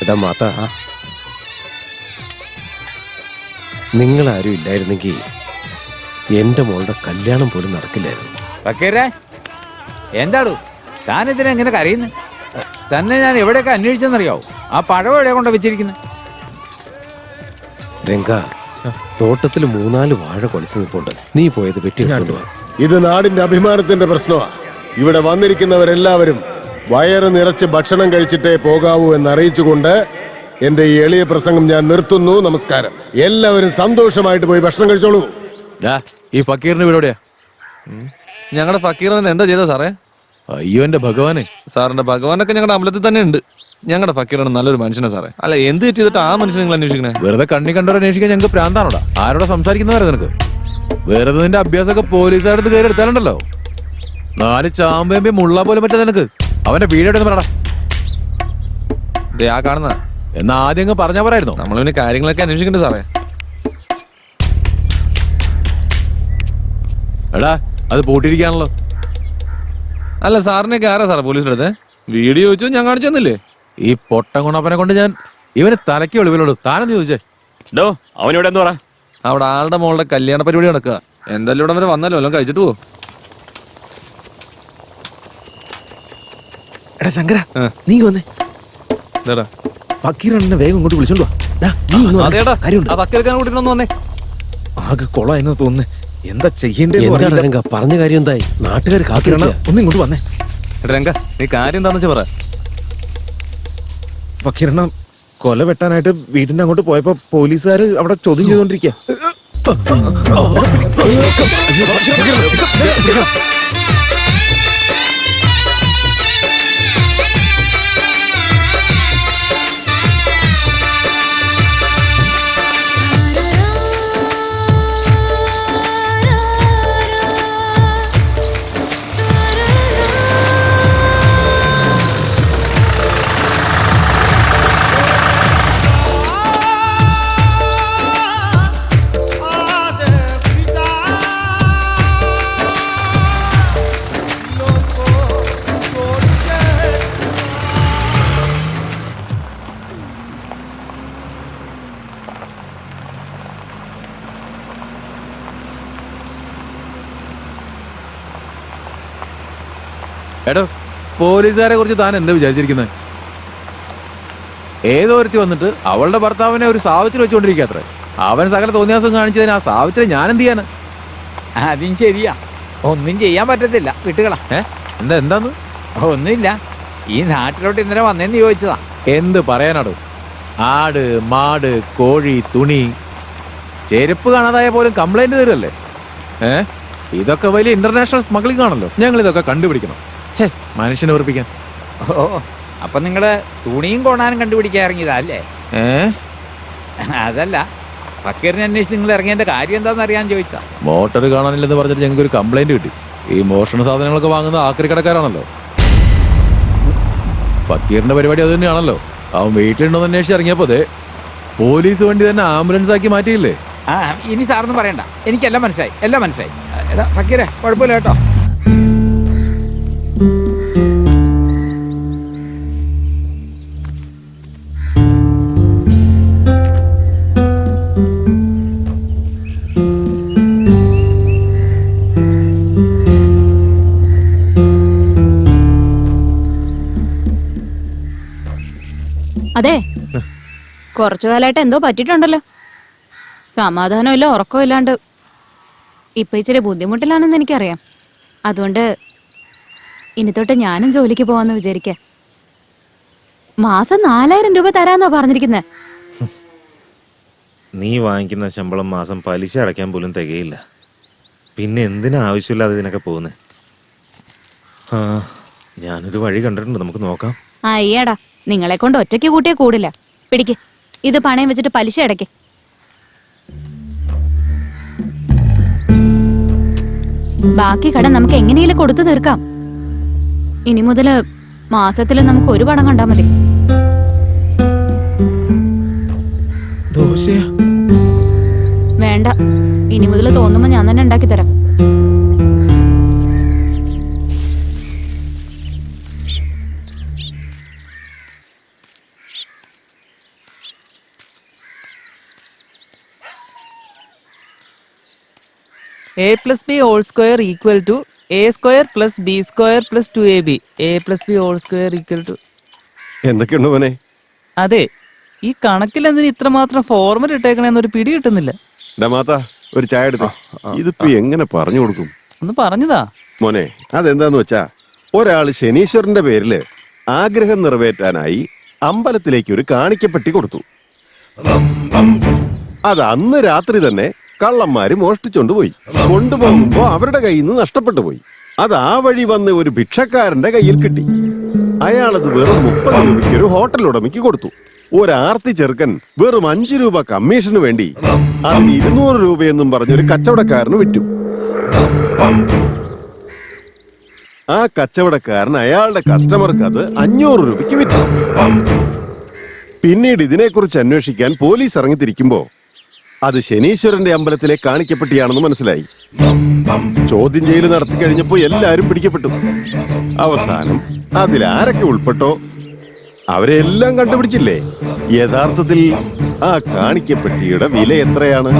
എടാ മാതാ, നിങ്ങളാരും ഇല്ലായിരുന്നെങ്കിൽ എൻ്റെ മോളുടെ കല്യാണം പോലും നടക്കില്ലായിരുന്നു. ഫക്കീറേ, എന്താടൂ താനെന്തിനാ ഇങ്ങനെ കരയുന്നു? തന്നെ ഞാൻ എവിടെയൊക്കെ അന്വേഷിച്ചെന്നറിയാവോ? ആ പഴം എവിടെയാ കൊണ്ട് വെച്ചിരിക്കുന്നത്? രംഗ, തോട്ടത്തിൽ 3-4 വാഴ കൊലച്ചു നിൽപ്പുണ്ട്. നീ പോയത് വെട്ടിയെടുത്തോണ്ട് വാ. ഇത് നാടിന്റെ അഭിമാനത്തിന്റെ പ്രശ്നമാണ്. ഇവിടെ വന്നിരിക്കുന്നവരെല്ലാവരും വയറ് നിറച്ച് ഭക്ഷണം കഴിച്ചിട്ടേ പോകാവൂ എന്നറിയിച്ചുകൊണ്ട് എന്റെ ഈ എളിയ പ്രസംഗം ഞാൻ നിർത്തുന്നു. നമസ്കാരം. എല്ലാവരും സന്തോഷമായിട്ട് പോയി ഭക്ഷണം കഴിച്ചോളൂ. ഈ ഫക്കീറിന്റെ വീട് എവിടെയാ? ഞങ്ങളുടെ ഫക്കീറിന് എന്താ ചെയ്ത സാറേ? അയ്യോ എന്റെ ഭഗവാനെ, സാറിന്റെ ഭഗവാനൊക്കെ ഞങ്ങളുടെ അമ്പലത്തിൽ തന്നെ ഉണ്ട്. ഞങ്ങളുടെ ഫക്കീറാണ് നല്ലൊരു മനുഷ്യനാ സാറേ. അല്ല, എന്ത് ചെയ്തിട്ട് ആ മനുഷ്യനെ നിങ്ങൾ അന്വേഷിക്കണേ? വെറുതെ കണ്ണി കണ്ടവരെ അന്വേഷിക്കാൻ ഞങ്ങൾക്ക് പ്രാന്താണോടാ? ആരോടെ സംസാരിക്കുന്നവരെ നിനക്ക്? വെറുതെ നിന്റെ അഭ്യാസമൊക്കെ പോലീസുകാരുടെ കയറി എടുത്താലുണ്ടല്ലോ, 4 ചാമ്പേമ്പി മുള്ള പോലും പറ്റാ നിനക്ക്. അവന്റെ വീടെന്ന് പറയടാ. ആ കാണുന്ന എന്നാ ആദ്യം അങ്ങ് പറഞ്ഞാ പറയായിരുന്നു. നമ്മൾ പിന്നെ കാര്യങ്ങളൊക്കെ അന്വേഷിക്കണ്ടേ സാറേ? എടാ, അത് പൂട്ടിയിരിക്കാണല്ലോ. അല്ല, സാറിനൊക്കെ ആരാ സാറേ പോലീസിന്റെ അടുത്ത്? വീഡിയോ ചോദിച്ചു, ഞാൻ കാണിച്ചു തന്നില്ലേ? ഈ പൊട്ടൻ ഗുണപ്പനെ കൊണ്ട് ഞാൻ ഇവന് തലയ്ക്ക് വെളിവിലോട്. താനെന്ന് ചോദിച്ചേ? ഡോ, അവനിവിടെ എന്താ പറ? അവിടെ ആളുടെ മോളുടെ കല്യാണ പരിപാടി നടക്കുക. എന്തായാലും ഇവിടെ വരെ വന്നല്ലോ, എല്ലാം കഴിച്ചിട്ട് പോകും. എടാ ശങ്കര, നീ വന്നേ. ഫക്കീറിനെ വേഗം ഇങ്ങോട്ട് വിളിച്ചോണ്ട് വന്നേ. ആകെ കൊളായെന്ന് തോന്നുന്നേ. എന്താ ചെയ്യേണ്ടത്? രംഗ, പറഞ്ഞ കാര്യം എന്തായി? നാട്ടുകാർ കാത്തിരണം. ഒന്ന് ഇങ്ങോട്ട് വന്നേ. രംഗ, നീ കാര്യം എന്താന്ന് വെച്ചാ പറ. ഫക്കീറിനെ കൊല വെട്ടാനായിട്ട് വീടിന്റെ അങ്ങോട്ട് പോയപ്പോ പോലീസുകാര് അവിടെ ചോദ്യം ചെയ്തോണ്ടിരിക്കുക. എടോ, പോലീസുകാരെ കുറിച്ച് താൻ എന്താ വിചാരിച്ചിരിക്കുന്നത്? ഏതോ ഒരുത്തി വന്നിട്ട് അവളുടെ ഭർത്താവിനെ ഒരു സാവിത്രി വെച്ചുകൊണ്ടിരിക്കാത്രേ. അവൻ സകല തോന്നിയാസം കാണിച്ചതിന് ആ സാവിത്രി ഞാൻ എന്ത് ചെയ്യാന്? അതും ശരിയാ, ഒന്നും ചെയ്യാൻ പറ്റത്തില്ല. വിട്ടുകളാ. എന്താന്ന്? ഒന്നുമില്ല, ഈ നാട്ടിലോട്ട് ഇന്നലെ വന്നേന്ന് ചോദിച്ചതാ. എന്ത് പറയാനാടോ? ആട്, മാട്, കോഴി, തുണി, ചെരുപ്പ് കാണാതായ പോലും കംപ്ലൈന്റ് തരുമല്ലേ? ഇതൊക്കെ വലിയ ഇന്റർനാഷണൽ സ്മഗ്ലിംഗ് ആണല്ലോ. ഞങ്ങൾ ഇതൊക്കെ കണ്ടുപിടിക്കണം. മനുഷ്യനെ ഉറപ്പിക്കാൻ. ഓ, അപ്പൊ നിങ്ങള് തുണിയും കൊണാനും കണ്ടുപിടിക്കാൻ ഇറങ്ങിയതാ അല്ലേ? അതല്ല, ഫക്കീറിനെ അന്വേഷിച്ച് നിങ്ങൾ ഇറങ്ങിയതിന്റെ കാര്യം എന്താണെന്ന് അറിയാൻ ചോദിച്ചാ. മോട്ടോർ കാണാനില്ലെന്ന് പറഞ്ഞിട്ട് ഞങ്ങൾക്ക് ഒരു കംപ്ലൈന്റ് കിട്ടി. ഈ മോഷണ സാധനങ്ങളൊക്കെ വാങ്ങുന്ന ആക്രി കടക്കാരാണല്ലോ. ഫക്കീറിന്റെ പരിപാടി അത് തന്നെയാണല്ലോ. അവൻ വീട്ടിലുണ്ടോന്ന് അന്വേഷിച്ച് ഇറങ്ങിയപ്പോ പോലീസ് വണ്ടി തന്നെ ആംബുലൻസ് ആക്കി മാറ്റിയില്ലേ? ഇനി സാറൊന്നും പറയണ്ട, എനിക്കെല്ലാം മനസ്സിലായി, എല്ലാം മനസ്സിലായി. എടാ ഫക്കീറെ, കുഴപ്പമില്ല കേട്ടോ. അതെ, കുറച്ചു കാലമായിട്ട് എന്തോ പറ്റിയിട്ടുണ്ടല്ലോ. സമാധാനമില്ല, ഉറക്കവും ഇല്ലാണ്ട് ഇപ്പൊ ഇച്ചിരി ബുദ്ധിമുട്ടിലാണെന്ന് എനിക്കറിയാം. അതുകൊണ്ട് ഇനി തൊട്ട് ഞാനും ജോലിക്ക് പോവാന്ന് വിചാരിക്ക. മാസം 4000 രൂപ തരാന്നാ പറഞ്ഞിരിക്കുന്നത്. നീ വാങ്ങിക്കുന്ന ശമ്പളം മാസം പലിശ അടയ്ക്കാൻ പോലും തികയില്ല. പിന്നെ എന്തിനാ ആവശ്യമില്ലാതെ ഇതിനൊക്കെ പോകുന്നേ? ഞാനൊരു വഴി കണ്ടിട്ടുണ്ട്, നമുക്ക് നോക്കാം. അയ്യടാ, നിങ്ങളെ കൊണ്ട് ഒറ്റയ്ക്ക് കൂട്ടിയേ കൂടില്ല. പിടിക്ക്, ഇത് പണയം വെച്ചിട്ട് പലിശ അടയ്ക്ക്. ബാക്കി കടം നമുക്ക് എങ്ങനെയും കൊടുത്തു തീർക്കാം. ഇനി മുതല് മാസത്തില് നമുക്ക് ഒരു പണം കണ്ടാ മതി. വേണ്ട, ഇനി മുതൽ തോന്നുമ്പോ ഞാൻ തന്നെ ഉണ്ടാക്കി തരാം. A plus B whole square equal to A square plus B square plus 2AB. A plus B whole square equal to... എന്തൊക്കെയുണ്ട് മോനെ? അതെ, ഈ കണക്കിൽ എന്തിന് ഇത്രമാത്രം ഫോർമുല ഇട്ടേക്കണെന്നൊരു പിടി കിട്ടുന്നില്ല. മാത്ത ഒരു ചായ എടുത്തോ. ഇതിപ്പോ എങ്ങനെ പറഞ്ഞു കൊടുക്കും? ഒന്ന് പറഞ്ഞതാ മോനെ, അതെന്താന്ന് വെച്ചാ ഒരാള് ശനീശ്വരന്റെ പേരില് ആഗ്രഹം നിറവേറ്റാനായി അമ്പലത്തിലേക്ക് ഒരു കാണിക്കപ്പെട്ടി കൊടുത്തു. അത് അന്ന് രാത്രി തന്നെ കള്ളന്മാര് മോഷ്ടിച്ചോണ്ട് പോയി. കൊണ്ടുപോകുമ്പോ അവരുടെ കയ്യിൽ നിന്ന് നഷ്ടപ്പെട്ടു പോയി. അത് ആ വഴി വന്ന് ഒരു ഭിക്ഷക്കാരന്റെ കയ്യിൽ കിട്ടി. അയാളത് വെറും 30 രൂപയ്ക്ക് ഒരു ഹോട്ടൽ ഉടമയ്ക്ക് കൊടുത്തു. ഒരാർത്തി ചെറുക്കൻ വെറും 5 രൂപ കമ്മീഷന് വേണ്ടി അതിന് 200 രൂപയെന്നും പറഞ്ഞൊരു കച്ചവടക്കാരന് വിറ്റു. ആ കച്ചവടക്കാരൻ അയാളുടെ കസ്റ്റമർക്ക് അത് 500 രൂപയ്ക്ക് വിറ്റു. പിന്നീട് ഇതിനെക്കുറിച്ച് അന്വേഷിക്കാൻ പോലീസ് ഇറങ്ങിത്തിരിക്കുമ്പോ അത് ശനീശ്വരന്റെ അമ്പലത്തിലെ കാണിക്കപ്പെട്ടിയാണെന്ന് മനസ്സിലായി. ചോദ്യം ചെയ്യൽ നടത്തി കഴിഞ്ഞപ്പോ എല്ലാരും പിടിക്കപ്പെട്ടു. അവസാനം അതിലാരൊക്കെ ഉൾപ്പെട്ടോ അവരെ എല്ലാം കണ്ടുപിടിച്ചില്ലേ? യഥാർത്ഥത്തിൽ ആ കാണിക്കപ്പെട്ടിയുടെ വില എത്രയാണ്?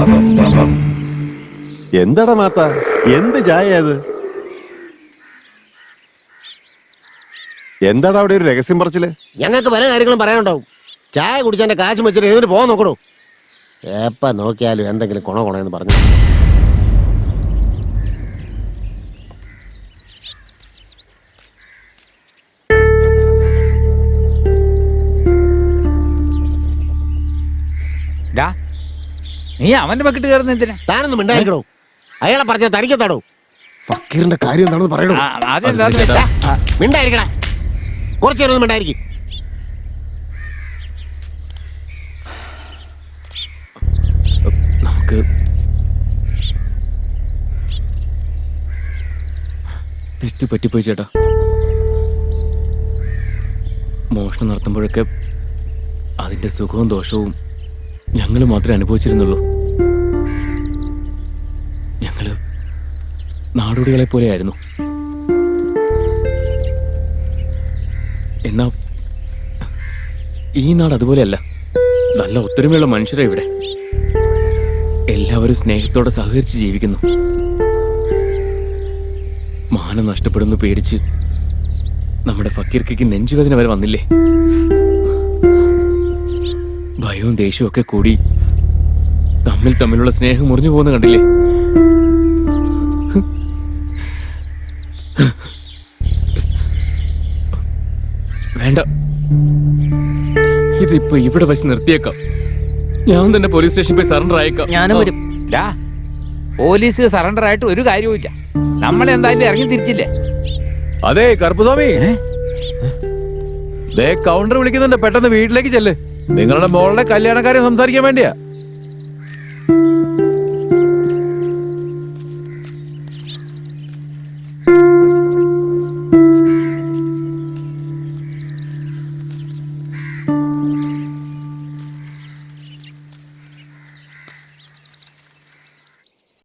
എന്താടാ മാത്ത, എന്ത് ചായ അത്? എന്താടാ അവിടെ ഒരു രഹസ്യം പറച്ചില്? ഞങ്ങൾക്ക് പല കാര്യങ്ങളും പറയാനുണ്ടാവും. ചായ കുടിച്ചതിന്റെ കാശ് വെച്ചിട്ട് എഴുതിട്ട് പോകാൻ നോക്കണോ? എപ്പ നോക്കിയാലും എന്തെങ്കിലും കൊണന്ന് പറഞ്ഞു. നീ അവന്റെ പക്കിട്ട് കയറുന്ന എന്തിനാ? താനൊന്നും മിണ്ടായിരിക്കണോ? അയാളെ പറഞ്ഞ തനിക്കെത്താടോ? ഫക്കീറിന്റെ കാര്യം എന്താണെന്ന് പറയണോ? അതെന്താന്ന് വെച്ചാ മിണ്ടായിരിക്കണേ, കുറച്ചു നേരം മിണ്ടായിരിക്കും. നമുക്ക് തെറ്റ് പറ്റിപ്പോയി ചേട്ടാ. മോഷണം നടത്തുമ്പോഴൊക്കെ അതിന്റെ സുഖവും ദോഷവും ഞങ്ങൾ മാത്രമേ അനുഭവിച്ചിരുന്നുള്ളൂ. ഞങ്ങള് നാടോടികളെ പോലെയായിരുന്നു. എന്നാ ഈ നാട് അതുപോലെയല്ല. നല്ല ഒത്തൊരുമയുള്ള മനുഷ്യരാ ഇവിടെ. എല്ലാവരും സ്നേഹത്തോടെ സഹകരിച്ച് ജീവിക്കുന്നു. മാനം നഷ്ടപ്പെടുന്നു പേടിച്ച് നമ്മുടെ ഫക്കീർക്കയ്ക്ക് നെഞ്ചുവേദന വരെ വന്നില്ലേ? ഭയവും ദേഷ്യവും ഒക്കെ കൂടി തമ്മിലുള്ള സ്നേഹം മുറിഞ്ഞു പോകുന്ന കണ്ടില്ലേ? വേണ്ട, ഇതിപ്പോ ഇവിടെ വെച്ച് നിർത്തിയേക്കാം. ഞാൻ തന്നെ പോലീസ് സ്റ്റേഷനിൽ പോയി സറണ്ടർ ആയേക്കാം. ഞാനും വരും. പോലീസ് സറണ്ടർ ആയിട്ട് ഒരു കാര്യവുമില്ല. നമ്മളെന്തായാലും ഇറങ്ങി തിരിച്ചില്ലേ? അതെ കറുപ്പുസ്വാമി, കൗണ്ടർ വിളിക്കുന്നുണ്ട്. പെട്ടെന്ന് വീട്ടിലേക്ക് ചെല്ല്. നിങ്ങളുടെ മോളുടെ കല്യാണക്കാരെ സംസാരിക്കാൻ വേണ്ടിയാ.